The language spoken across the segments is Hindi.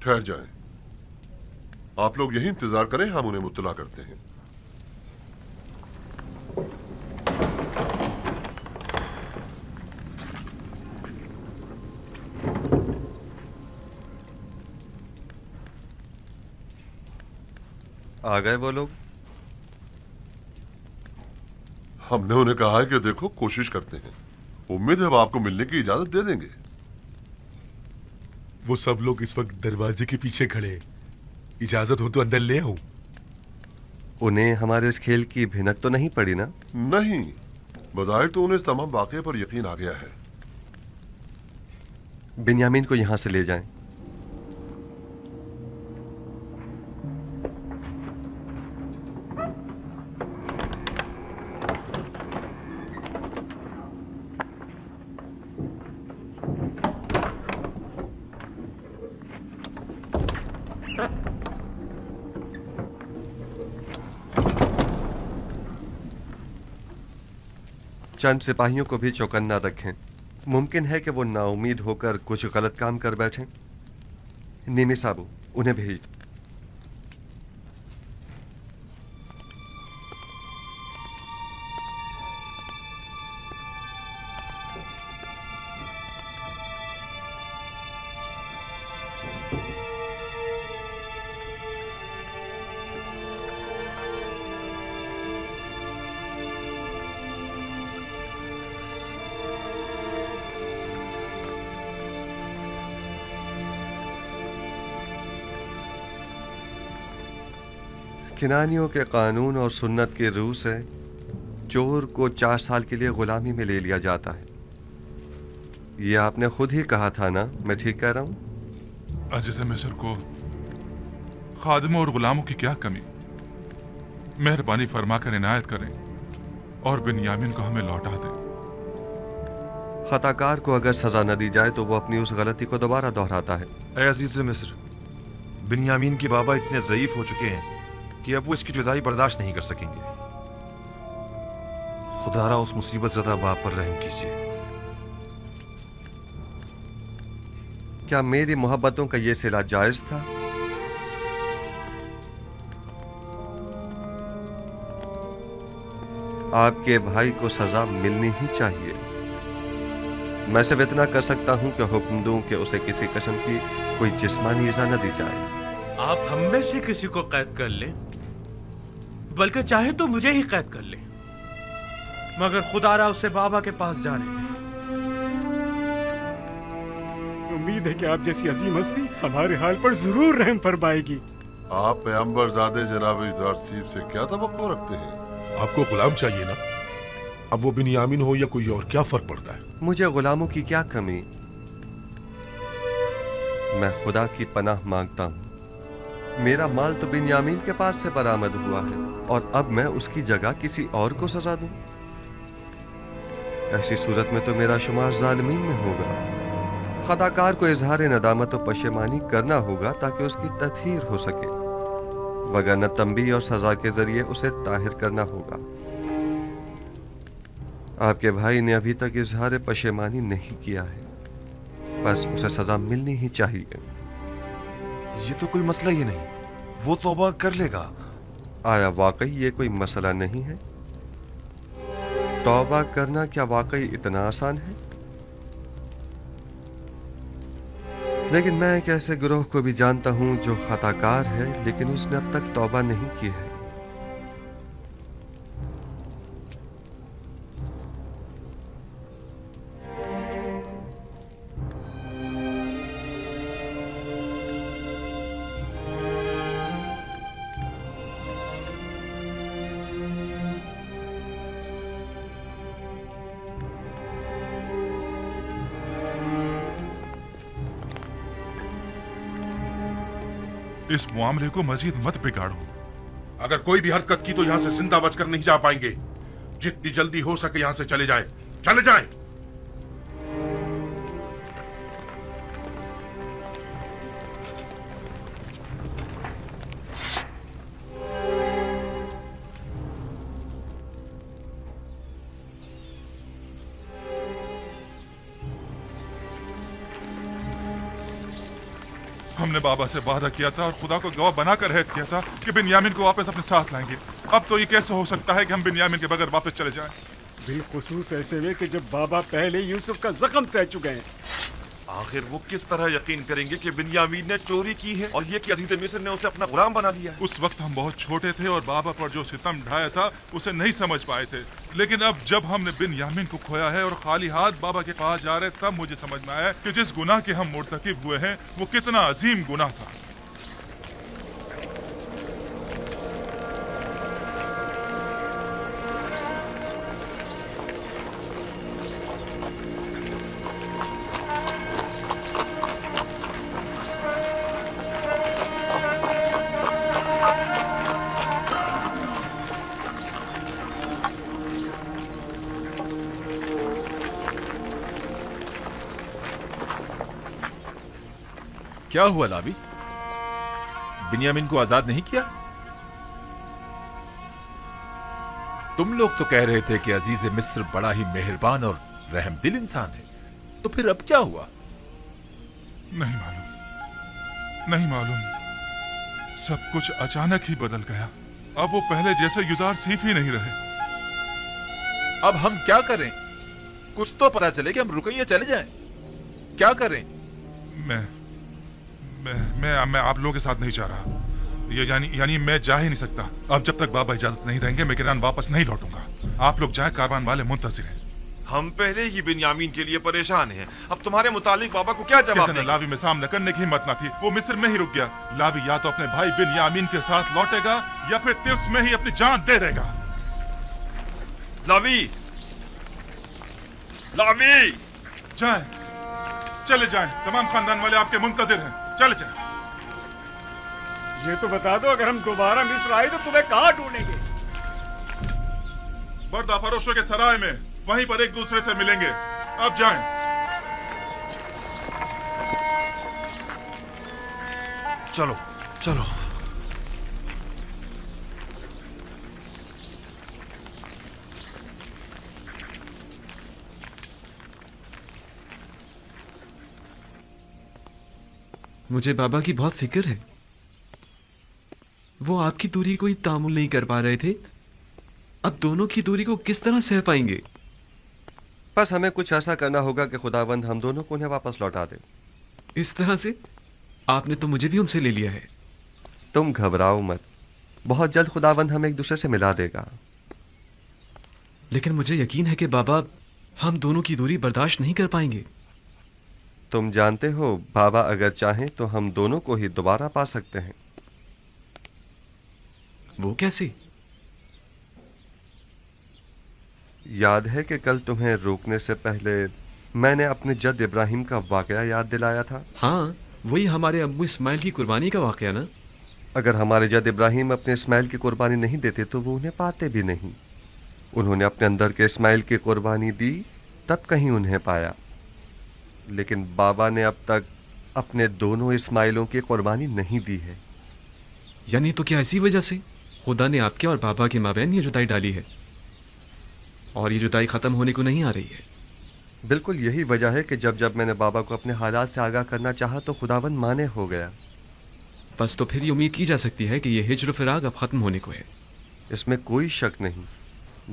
ठहर जाएं। आप लोग यही इंतजार करें, हम उन्हें मुत्तला करते हैं। आ गए वो लोग? हमने उन्हें कहा है कि देखो, कोशिश करते हैं। उम्मीद है वो आपको मिलने की इजाजत दे देंगे। वो सब लोग इस वक्त दरवाजे के पीछे खड़े हैं। इजाजत हो तो अंदर ले आऊं? उन्हें हमारे इस खेल की भिनक तो नहीं पड़ी ना? नहीं, बज़ाहिर तो उन्हें इस तमाम वाक़े पर यकीन आ गया है। बिन्यामीन को यहां से ले जाएं। चंद सिपाहियों को भी चौकन्ना रखें। मुमकिन है कि वो नाउमीद होकर कुछ गलत काम कर बैठें। नीमी साबू, उन्हें भेज। किनानियों के कानून और सुन्नत की रूह से चोर को 4 साल के लिए गुलामी में ले लिया जाता है। ये आपने खुद ही कहा था ना? मैं ठीक कह रहा हूं? अजीज़ मिस्र को खादिमों और गुलामों की क्या कमी। मेहरबानी फरमाकर इनायत करें और बिन्यामीन को हमें लौटा दें। खताकार को अगर सजा न दी जाए तो वो अपनी उस गलती को दोबारा दोहराता है। ऐ अजीज़ मिस्र, बिन्यामीन के बाबा इतने ज़ईफ हो चुके हैं कि अब वो इसकी जुदाई बर्दाश्त नहीं कर सकेंगे। खुदारा उस मुसीबत ज़दा बाप पर रहम कीजिए। क्या मेरी मोहब्बतों का ये सिला जायज था? आपके भाई को सजा मिलनी ही चाहिए। मैं सिर्फ इतना कर सकता हूं कि हुक्म दूं कि उसे किसी किस्म की कोई जिस्मानी इज़ा न दी जाए। आप हम में से किसी को कैद कर लें, बल्कि चाहे तो मुझे ही कैद कर लें, मगर खुदारा उसे बाबा के पास जाने दें। उम्मीद है कि आप जैसी अजीम हस्ती हमारे हाल पर जरूर रहम फरमाएगी। आप पैगंबरज़ादे जनाब ज़ारसीब से क्या तवक्को रखते हैं? आपको गुलाम चाहिए ना? अब वो बिन्यामीन हो या कोई और, क्या फर्क पड़ता है? मुझे गुलामों की क्या कमी। मैं खुदा की पनाह मांगता हूं। मेरा माल तो बिन्यामीन के पास से बरामद हुआ है और अब मैं उसकी जगह किसी और को सजा दूं? ऐसी सूरत में तो मेरा शुमार जालिमीन में होगा। खताकार को इजहार नदामत और पशेमानी करना होगा ताकि उसकी तत्हीर हो सके, वगरना तंबी और सजा के जरिए उसे ताहिर करना होगा। आपके भाई ने अभी तक इजहार पशेमानी नहीं किया है, बस उसे सजा मिलनी ही चाहिए। ये तो कोई मसला ही नहीं, वो तौबा कर लेगा। आया वाकई ये कोई मसला नहीं है? तौबा करना क्या वाकई इतना आसान है? लेकिन मैं एक ऐसे गिरोह को भी जानता हूं जो खताकार है, लेकिन उसने अब तक तौबा नहीं की है। इस मामले को मजीद मत बिगाड़ो। अगर कोई भी हरकत की तो यहां से जिंदा बचकर नहीं जा पाएंगे। जितनी जल्दी हो सके यहां से चले जाएं। चले जाएं। हमने बाबा से वादा किया था और खुदा को गवाह बनाकर अहद किया था कि बिन्यामिन को वापस अपने साथ लाएंगे। अब तो ये कैसे हो सकता है कि हम बिन्यामिन के बगैर वापस चले जाएं? बिलखुसूस ऐसे में कि जब बाबा पहले यूसुफ का जख्म सह चुके हैं। आखिर वो किस तरह यकीन करेंगे कि बिन्यामीन ने चोरी की है और ये कि अजीज मिस्र ने उसे अपना गुलाम बना लिया है? उस वक्त हम बहुत छोटे थे और बाबा पर जो सितम ढाया था उसे नहीं समझ पाए थे, लेकिन अब जब हमने बिन्यामिन को खोया है और खाली हाथ बाबा के पास जा रहे, तब मुझे समझ में आया कि जिस गुनाह के हम मुर्तकिब हुए हैं वो कितना अजीम गुनाह था। क्या हुआ लाबी? बिन्यामिन को आजाद नहीं किया? तुम लोग तो कह रहे थे कि अजीज मिस्र बड़ा ही मेहरबान और रहमदिल इंसान है, तो फिर अब क्या हुआ? नहीं मालूम। सब कुछ अचानक ही बदल गया। अब वो पहले जैसे युजार सीफ ही नहीं रहे। अब हम क्या करें? कुछ तो पता चले कि हम रुकें या चले जाएं। क्या करें? मैं आप लोगों के साथ नहीं जा रहा। ये यानी मैं जा ही नहीं सकता। अब जब तक बाबा इजाजत नहीं देंगे मैं किरान वापस नहीं लौटूंगा। आप लोग जाए, कारवान वाले मुंतजिर हैं। हम पहले ही बिन्यामीन के लिए परेशान हैं। अब तुम्हारे मुतालिक बाबा को क्या जवाब दें? लावी में सामना करने की हिम्मत न थी, वो मिस्र में ही रुक गया। लावी या तो अपने भाई बिन्यामीन के साथ लौटेगा या फिर तिर्स में ही अपनी जान दे देगा। लावी जाए, चले जाएं। तमाम खानदान वाले आपके मुंतजिर हैं। चले जाएं। ये तो बता दो, अगर हम दोबारा मिस्र आए तो तुम्हें कहाँ ढूंढेंगे? बर्दा फरोशों के सराय में, वहीं पर एक दूसरे से मिलेंगे। अब जाएं। चलो चलो। मुझे बाबा की बहुत फिक्र है। वो आपकी दूरी को ही तामुल नहीं कर पा रहे थे, अब दोनों की दूरी को किस तरह सह पाएंगे? बस हमें कुछ ऐसा करना होगा कि खुदावंद हम दोनों को उन्हें वापस लौटा दे। इस तरह से? आपने तो मुझे भी उनसे ले लिया है। तुम घबराओ मत, बहुत जल्द खुदावंद हमें एक दूसरे से मिला देगा। लेकिन मुझे यकीन है कि बाबा हम दोनों की दूरी बर्दाश्त नहीं कर पाएंगे। तुम जानते हो, बाबा अगर चाहें तो हम दोनों को ही दोबारा पा सकते हैं। वो कैसे? याद है कि कल तुम्हें रोकने से पहले मैंने अपने जद इब्राहिम का वाकया याद दिलाया था? हाँ, वही हमारे अब्बू इस्माइल की कुर्बानी का वाकया ना? अगर हमारे जद इब्राहिम अपने इस्माइल की कुर्बानी नहीं देते तो वो उन्हें पाते भी नहीं। उन्होंने अपने अंदर के इस्माइल की कुर्बानी दी, तब कहीं उन्हें पाया। लेकिन बाबा ने अब तक अपने दोनों इस्माइलों की कुर्बानी नहीं दी है। यानी तो क्या इसी वजह से खुदा ने आपके और बाबा के माबैन ये जुदाई डाली है और ये जुदाई खत्म होने को नहीं आ रही है? बिल्कुल यही वजह है कि जब जब मैंने बाबा को अपने हालात से आगाह करना चाहा तो खुदावंद माने हो गया। बस तो फिर ये उम्मीद की जा सकती है कि ये हिज्र फिराक अब खत्म होने को है। इसमें कोई शक नहीं।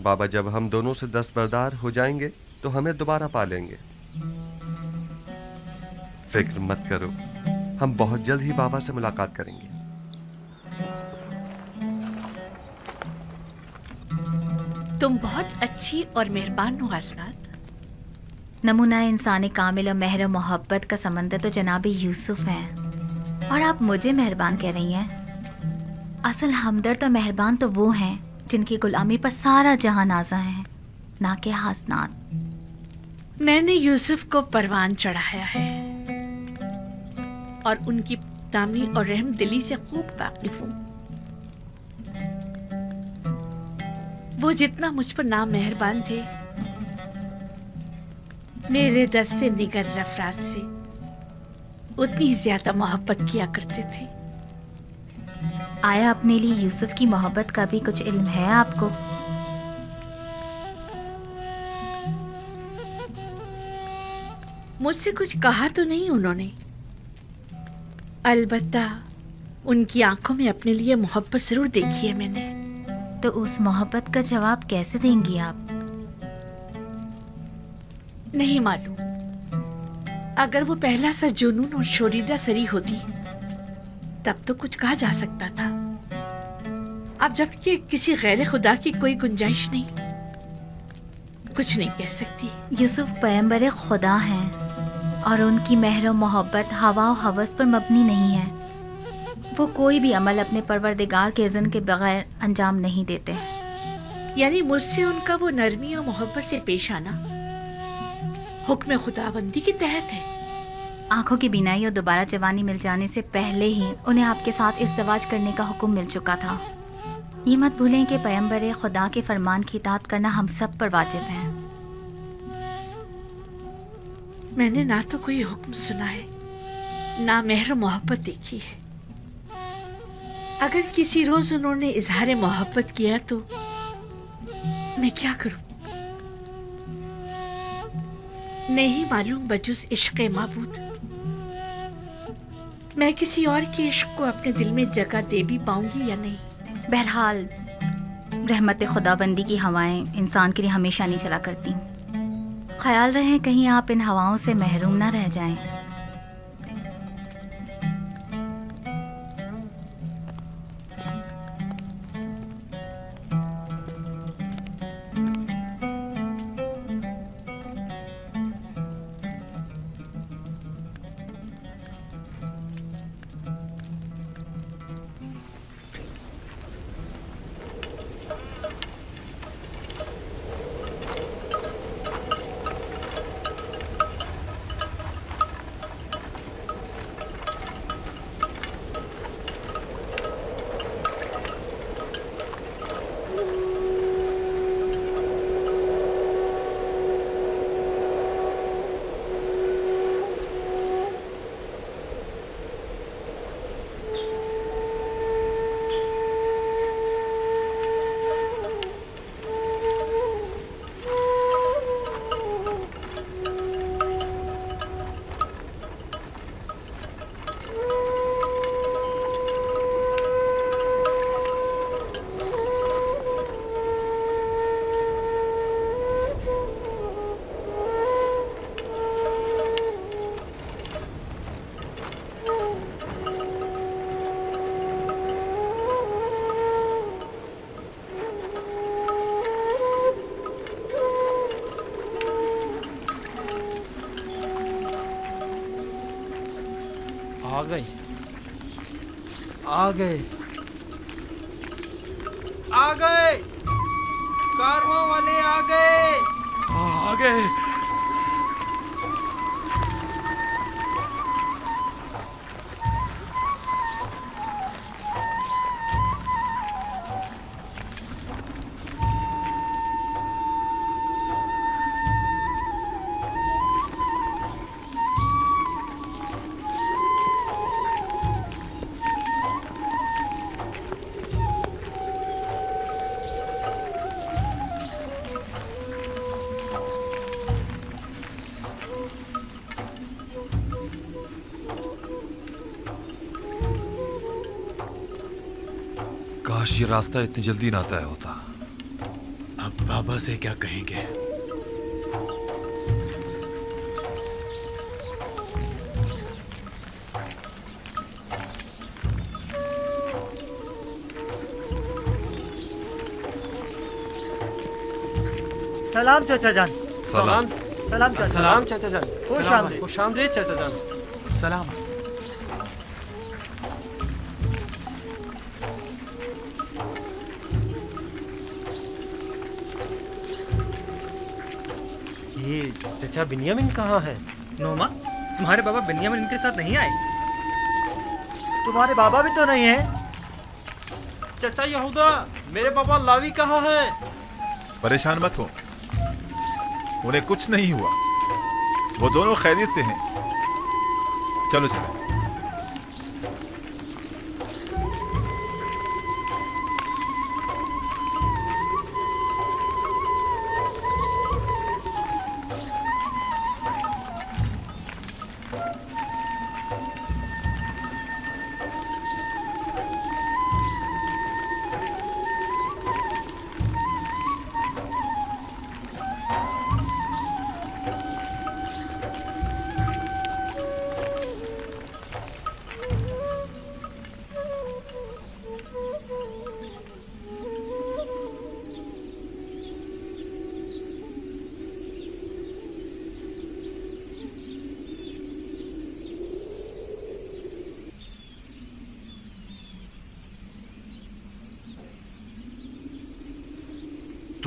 बाबा जब हम दोनों से दस्तबरदार हो जाएंगे तो हमें दोबारा पा लेंगे। फिक्र मत करो, हम बहुत जल्द ही बाबा से मुलाकात करेंगे। तुम बहुत अच्छी और मेहरबान हो हसनात। नमूना इंसानी कामिल और मेहर मोहब्बत का समंदर तो जनाब यूसुफ है, और आप मुझे मेहरबान कह रही हैं। असल हमदर्द और मेहरबान तो वो हैं जिनकी गुलामी पर सारा जहां नाज़ा है, ना कि हसनात। मैंने यूसुफ को परवान चढ़ाया है और उनकी तामी और रहम दिली से खूब वाकिफ हूँ। वो जितना मुझ पर नामेहरबान थे, मेरे दस्ते निगर अफराद से उतनी ज्यादा मोहब्बत किया करते थे। आया अपने लिए यूसुफ की मोहब्बत का भी कुछ इल्म है आपको? मुझसे कुछ कहा तो नहीं उन्होंने। अलबत्ता उनकी आंखों में अपने लिए मोहब्बत जरूर देखी है मैंने। तो उस मोहब्बत का जवाब कैसे देंगी आप? नहीं मालूम। अगर वो पहला सा जुनून और शोरीदा सरी होती तब तो कुछ कहा जा सकता था। अब जबकि किसी गैर खुदा की कोई गुंजाइश नहीं, कुछ नहीं कह सकती। यूसुफ पैगंबर खुदा हैं और उनकी मेहर मोहब्बत हवा और हवस पर मबनी नहीं है। वो कोई भी अमल अपने परवरदिगार के इज़्न के बगैर अंजाम नहीं देते। यानी मुझसे उनका वो नरमी और मोहब्बत से पेश आना हुक्म खुदाबंदी के तहत है। आंखों की बीनाई और दोबारा जवानी मिल जाने से पहले ही उन्हें आपके साथ इज़्दिवाज करने का हुक्म मिल चुका था। ये मत भूलें कि पैगंबर खुदा के फरमान की इताअत करना हम सब पर वाजिब है। मैंने ना तो कोई हुक्म सुना है, ना मेहर मोहब्बत देखी है। अगर किसी रोज उन्होंने इजहार मोहब्बत किया तो मैं क्या करूं? नहीं मालूम बजुस इश्क़ माबूद मैं किसी और के इश्क को अपने दिल में जगह दे भी पाऊंगी या नहीं। बहरहाल रहमत खुदाबंदी की हवाएं इंसान के लिए हमेशा नहीं चला करती। ख्याल रहे कहीं आप इन हवाओं से महरूम ना रह जाएं। आ गए, आ गए, आ गए, कारवां वाले आ गए, आ गए। काश ये रास्ता इतनी जल्दी ना तय होता। अब बाबा से क्या कहेंगे? सलाम चाचा जान। सलाम। सलाम चाचा। सलाम चाचा जान। खुश आमदीद चाचा जान। सलाम। ये चाचा बिन्यामिन कहाँ है? नोमा, तुम्हारे बाबा बिन्यामिन इनके साथ नहीं आए? तुम्हारे बाबा भी तो नहीं है। चाचा यहूदा, मेरे बाबा लावी कहाँ है? परेशान मत हो, उन्हें कुछ नहीं हुआ, वो दोनों खैरियत से हैं। चलो चलो।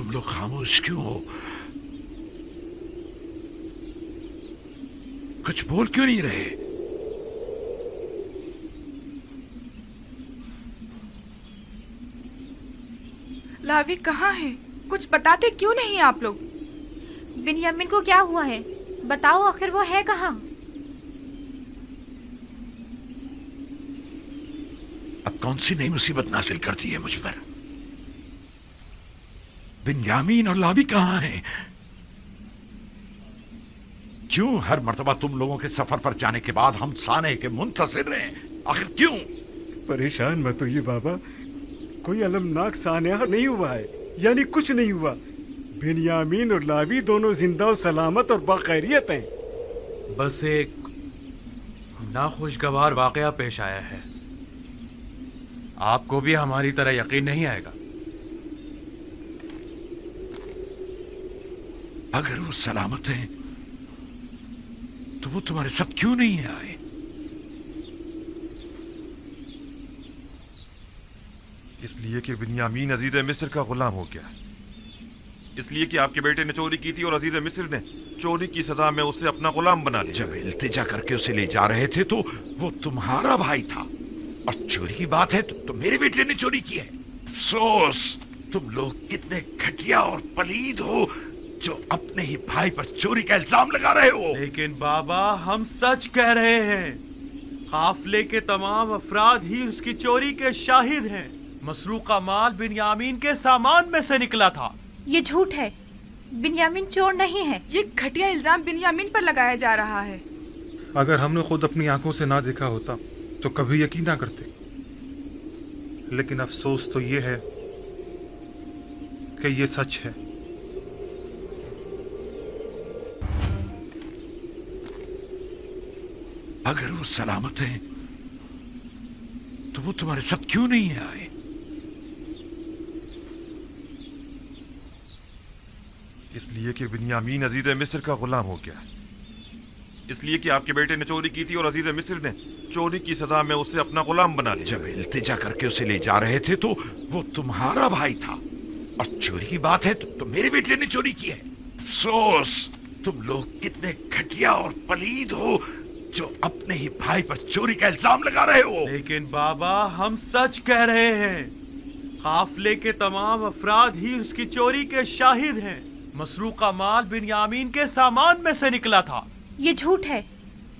तुम लोग खामोश क्यों हो? कुछ बोल क्यों नहीं रहे? लावी कहाँ है? कुछ बताते क्यों नहीं आप लोग? बिन्यामिन को क्या हुआ है? बताओ, आखिर वो है कहाँ? अब कौन सी नई मुसीबत नाजिल कर दी है मुझ पर? बिन्यामीन और लावी कहाँ हैं? क्यों हर मर्तबा तुम लोगों के सफर पर जाने के बाद हम साने के मुंतज़िर रहे? आखिर क्यों? परेशान मत होइए बाबा, कोई अलमनाक सान्या नहीं हुआ है, यानी कुछ नहीं हुआ। बिन्यामीन और लावी दोनों जिंदा और सलामत और बाखैरियत हैं। बस एक नाखुशगवार वाकया पेश आया है। आपको भी हमारी तरह यकीन नहीं आएगा। अगर वो सलामत हैं तो वो तुम्हारे साथ क्यों नहीं आए? इसलिए कि बिन्यामीन अजीज मिस्र का गुलाम हो गया। इसलिए कि आपके बेटे ने चोरी की थी और अजीज मिस्र ने चोरी की सजा में उसे अपना गुलाम बना लिया। जब इल्तिजा करके उसे ले जा रहे थे तो वो तुम्हारा भाई था, और चोरी की बात है तो मेरे बेटे ने चोरी की है। अफसोस, तुम लोग कितने घटिया और पलीद हो जो अपने ही भाई पर चोरी का इल्जाम लगा रहे हो। लेकिन बाबा, हम सच कह रहे हैं। काफिले के तमाम अफराद ही उसकी चोरी के शाहिद हैं। मसरूका माल बिन्यामीन के सामान में से निकला था। ये झूठ है, बिन्यामीन चोर नहीं है। ये घटिया इल्जाम बिन्यामीन पर लगाया जा रहा है। अगर हमने खुद अपनी आंखों से ना देखा होता तो कभी यकीन ना करते। लेकिन अफसोस तो ये है कि ये सच है। अगर वो सलामत हैं तो वो तुम्हारे साथ क्यों नहीं आए? इसलिए कि बिन्यामीन अजीज मिस्र का गुलाम हो गया। इसलिए कि आपके बेटे ने चोरी की थी और अजीज मिस्र ने चोरी की सजा में उसे अपना गुलाम बना लिया। जब इल्तिजा करके उसे ले जा रहे थे तो वो तुम्हारा भाई था, और चोरी की बात है तो मेरे बेटे ने चोरी की है। अफसोस, तुम लोग कितने घटिया और पलीद हो जो अपने ही भाई पर चोरी का इल्जाम लगा रहे हो। लेकिन बाबा, हम सच कह रहे हैं। काफिले के तमाम अफराद ही उसकी चोरी के शाहिद हैं। मसरूका माल बिन्यामीन के सामान में से निकला था। ये झूठ है,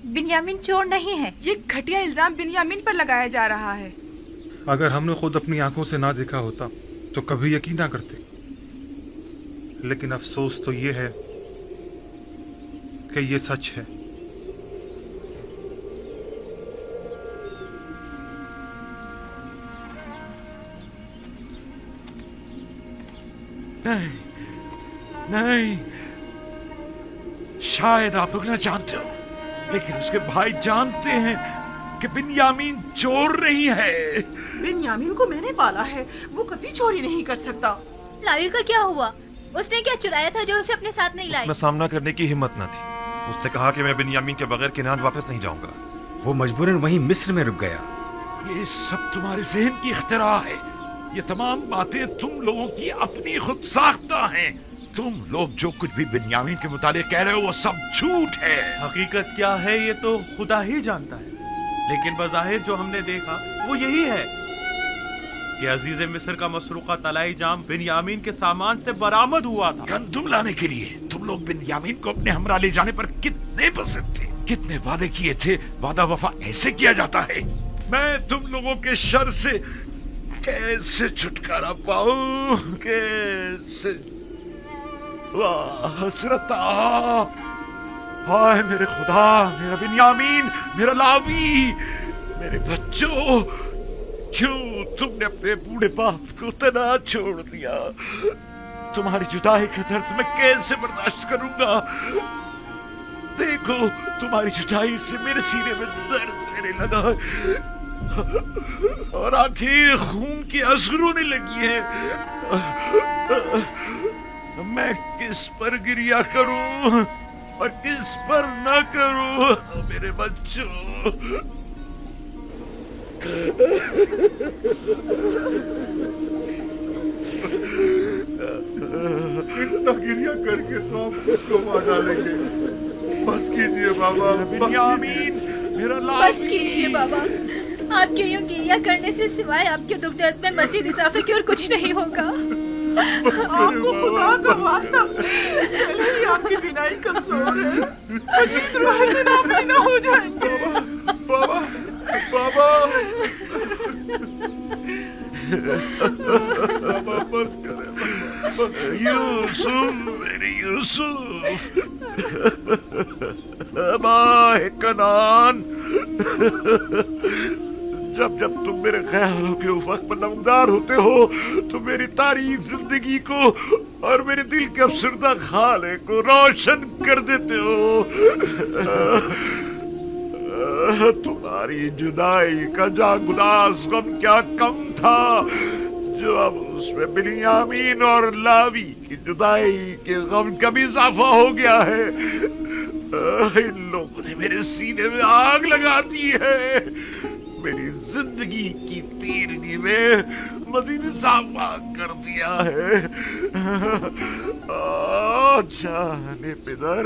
बिन्यामीन चोर नहीं है। ये घटिया इल्जाम बिन्यामीन पर लगाया जा रहा है। अगर हमने खुद अपनी आंखों से ना देखा होता तो कभी यकीन ना करते। लेकिन अफसोस तो ये है कि ये सच है। नहीं, नहीं, शायद आप लोग ना जानते हो, लेकिन उसके भाई जानते हैं कि बिन्यामीन चोर नहीं है। बिन्यामीन को मैंने पाला है, वो कभी चोरी नहीं कर सकता। लावी का क्या हुआ? उसने क्या चुराया था जो उसे अपने साथ नहीं लाई? उसमें सामना करने की हिम्मत न थी। उसने कहा कि मैं बिन्यामीन के बगैर किनान वापस नहीं जाऊंगा। वो मजबूरन वहीं मिस्र में रुक गया। ये सब तुम्हारे जहन की इख्तिरा है। ये तमाम बातें तुम लोगों की अपनी खुद साख्ता हैं। तुम लोग जो कुछ भी बिन्यामीन के मुतालिक कह रहे हो वो सब झूठ है। हकीकत क्या है ये तो खुदा ही जानता है, लेकिन बज़ाहिर जो हमने देखा वो यही है कि अजीज मिस्र का मसरूका तलाई जाम बिन्यामीन के सामान से बरामद हुआ था। गंदुम लाने के लिए तुम लोग बिन्यामीन को अपने हमरा ले जाने पर कितने पसंद थे, कितने वादे किए थे। वादा वफा ऐसे किया जाता है। मैं तुम लोगों के शर से कैसे छुटकारा पाऊं? कैसे? वाह हसरत! हाय मेरे खुदा, मेरा बिन्यामीन, मेरा लावी, मेरे बच्चों, क्यों तुमने अपने बूढ़े बाप को तना छोड़ दिया? तुम्हारी जुदाई का दर्द मैं कैसे बर्दाश्त करूंगा? देखो, तुम्हारी जुदाई से मेरे सीने में दर्द लेने लगा और आंखें खून की आंसू रोने लगी है। मैं किस पर गिरिया करूं और किस पर ना करूं? मेरे बच्चों, बाबा बिन्यामीन, मेरा बस कीजिए बाबा। आपके यूं गिरिया करने से सिवाय आपके दुख दर्द में मजीद इजाफे की और कुछ नहीं होगा। आपको खुदा का वास्ता, पहले ही आपकी बिनाई कमजोर है, मजीद रोहित नाबीना हो जाएंगे। बाबा बाबा बाबा बस करें। यूसुफ, मेरे यूसुफ, माहे कनान, जब जब तुम मेरे ख्यालों के उफ़क़ पर नमदार होते हो तो मेरी तारीफ जिंदगी को और मेरे दिल के अफसरदा खाले को रोशन कर देते हो। तुम्हारी जुदाई का जागुदास गम क्या कम था जो अब उसमें बिन्यामीन और लावी की जुदाई के गम का भी इजाफा हो गया है। इन लोगों ने मेरे सीने में आग लगा दी है, मेरी जिंदगी की तीरगी में मजीद इजाफा कर दिया है। जाने पिदर,